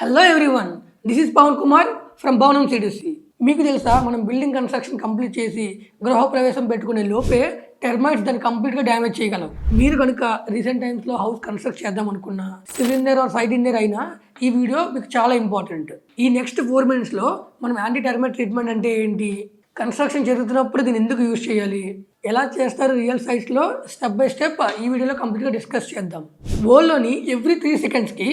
Hello everyone, this is Pawan Kumar from Bhavanam CDC. మీకు తెలుసా, మనం బిల్డింగ్ కన్స్ట్రక్షన్ కంప్లీట్ చేసి గృహప్రవేశం పెట్టుకునే లోపే టెర్మైట్స్ దాన్ని కంప్లీట్గా డ్యామేజ్ చేయగలవు. మీరు కనుక రీసెంట్ టైమ్స్లో హౌస్ కన్స్ట్రక్ట్ చేద్దాం అనుకున్నా, civil engineer or site engineer అయినా ఈ వీడియో మీకు చాలా ఇంపార్టెంట్. ఈ నెక్స్ట్ 4 minutesలో మనం యాంటీ టెర్మైట్ ట్రీట్మెంట్ అంటే ఏంటి, కన్స్ట్రక్షన్ జరుగుతున్నప్పుడు దీన్ని ఎందుకు యూజ్ చేయాలి, ఎలా చేస్తారు రియల్ సైట్స్లో, స్టెప్ బై స్టెప్ ఈ వీడియోలో కంప్లీట్గా డిస్కస్ చేద్దాం. వరల్డ్లోని ఎవ్రీ 3 secondsకి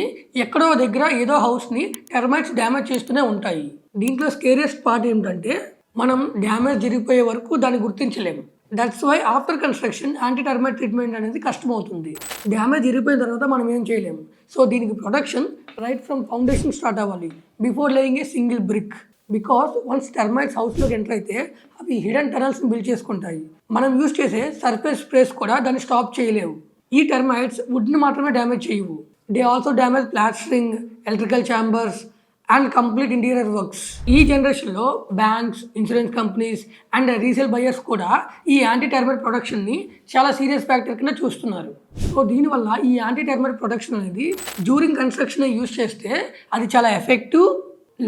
ఎక్కడో దగ్గర ఏదో హౌస్ని టెర్మైట్స్ డ్యామేజ్ చేస్తూనే ఉంటాయి. దీంట్లో స్కేరియస్ట్ పార్ట్ ఏమిటంటే మనం డ్యామేజ్ జరిగిపోయే వరకు దాన్ని గుర్తించలేము. That's why after construction anti termite treatment అనేది కష్టమవుతుంది. డ్యామేజ్ జరిగిపోయిన తర్వాత మనం ఏం చేయలేము. సో దీనికి protection right from foundation start అవ్వాలి, before laying a single brick. Because once termites హౌస్లోకి ఎంటర్ అయితే అవి హిడెన్ టనల్స్ని బిల్డ్ చేసుకుంటాయి. మనం యూజ్ చేసే సర్ఫేస్ స్ప్రేస్ కూడా దాన్ని స్టాప్ చేయలేవు. ఈ టెర్మైట్స్ వుడ్ని మాత్రమే డ్యామేజ్ చేయవు, they also damage plastering, electrical chambers and complete interior works. ఈ జనరేషన్లో banks, insurance companies and resale buyers కూడా ఈ యాంటీ టెర్మైట్ ప్రొటెక్షన్ని చాలా సీరియస్ ఫ్యాక్టర్ కింద చూస్తున్నారు. సో దీనివల్ల ఈ యాంటీ టెర్మైట్ ప్రొటెక్షన్ అనేది డ్యూరింగ్ కన్స్ట్రక్షన్ యూజ్ చేస్తే అది చాలా effective,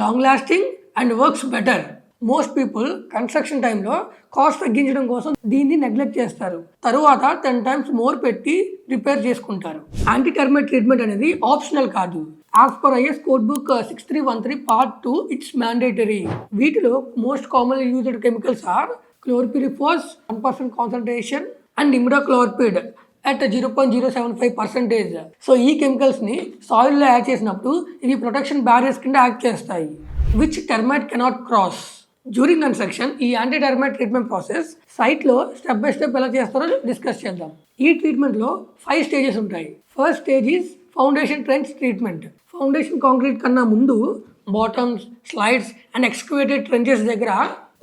long lasting and works better. Most people construction టైంలో కాస్ట్ తగ్గించడం కోసం దీన్ని నెగ్లెక్ట్ చేస్తారు, తరువాత 10 times మోర్ పెట్టి రిపేర్ చేసుకుంటారు. యాంటీ టెర్మైట్ ట్రీట్మెంట్ అనేది ఆప్షనల్ కాదు. As per IS code book 6313 Part 2 it's mandatory. వీటిలో most commonly used chemicals are chlorpyrifos 1% concentration and imidacloprid at 0.075%. So ఈ కెమికల్స్ని సాయిల్లో యాడ్ చేసినప్పుడు ఇవి ప్రొటెక్షన్ బ్యారియర్స్ కింద యాక్ట్ చేస్తాయి, which termite cannot cross. During construction ఈ యాంటీ టెర్మైట్ ట్రీట్మెంట్ ప్రాసెస్ సైట్లో step by step ఎలా చేస్తారో డిస్కస్ చేద్దాం. ఈ ట్రీట్మెంట్లో 5 stages ఉంటాయి. First stage is foundation trench treatment. Foundation concrete కన్నా ముందు bottoms, slides and excavated trenches దగ్గర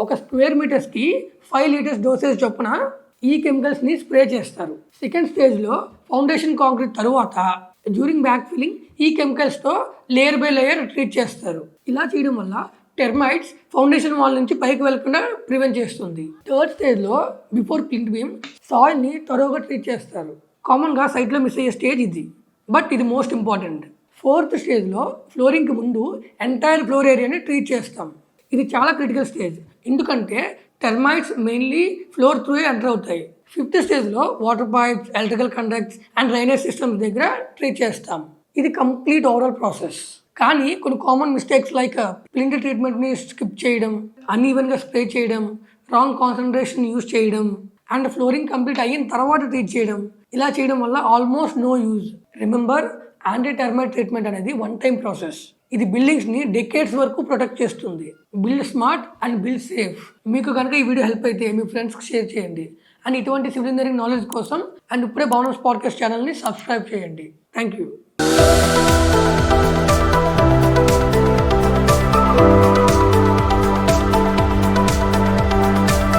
ఒక స్క్వేర్ మీటర్స్కి 5 liters డోసేజ్ చొప్పున ఈ కెమికల్స్ని స్ప్రే చేస్తారు. సెకండ్ స్టేజ్లో ఫౌండేషన్ కాంక్రీట్ తరువాత డ్యూరింగ్ బ్యాక్ ఫిల్లింగ్ ఈ కెమికల్స్తో లేయర్ బై లేయర్ ట్రీట్ చేస్తారు. ఇలా చేయడం వల్ల టెర్మైట్స్ ఫౌండేషన్ వాల్ నుంచి పైకి వెళ్లకుండా ప్రివెంట్ చేస్తుంది. థర్డ్ స్టేజ్లో బిఫోర్ ప్లింత్ బీమ్ సాయిల్ని త్వరగా ట్రీట్ చేస్తారు. కామన్గా సైట్లో మిస్ అయ్యే స్టేజ్ ఇది, బట్ ఇది మోస్ట్ ఇంపార్టెంట్. ఫోర్త్ స్టేజ్లో ఫ్లోరింగ్కి ముందు ఎంటైర్ ఫ్లోర్ ఏరియాని ట్రీట్ చేస్తాం. ఇది చాలా క్రిటికల్ స్టేజ్, ఎందుకంటే termites mainly floor through enter అవుతాయి. ఫిఫ్త్ స్టేజ్లో water pipes, electrical conducts and drainage systems దగ్గర ట్రీట్ చేస్తాం. ఇది కంప్లీట్ ఓవరాల్ ప్రాసెస్. కానీ కొన్ని కామన్ మిస్టేక్స్ లైక్ ప్లింట్ ట్రీట్మెంట్ని స్కిప్ చేయడం, అన్ఈవెన్గా స్ప్రే చేయడం, రాంగ్ కాన్సన్ట్రేషన్ యూజ్ చేయడం అండ్ ఫ్లోరింగ్ కంప్లీట్ అయిన తర్వాత ట్రీట్ చేయడం, ఇలా చేయడం వల్ల almost no use. Remember, anti termite treatment అనేది 1-time ప్రాసెస్. ఇది బిల్డింగ్స్ని డెకేడ్స్ వరకు ప్రొటెక్ట్ చేస్తుంది. Build smart and build safe. మీకు కనుక ఈ వీడియో హెల్ప్ అయితే మీ ఫ్రెండ్స్కి షేర్ చేయండి. అండ్ ఇటువంటి సివిల్ ఇంజనీరింగ్ నాలెడ్జ్ కోసం అండ్ ఇప్పుడే భవనం పాడ్కాస్ట్ ఛానల్ని సబ్స్క్రైబ్ చేయండి. Thank you.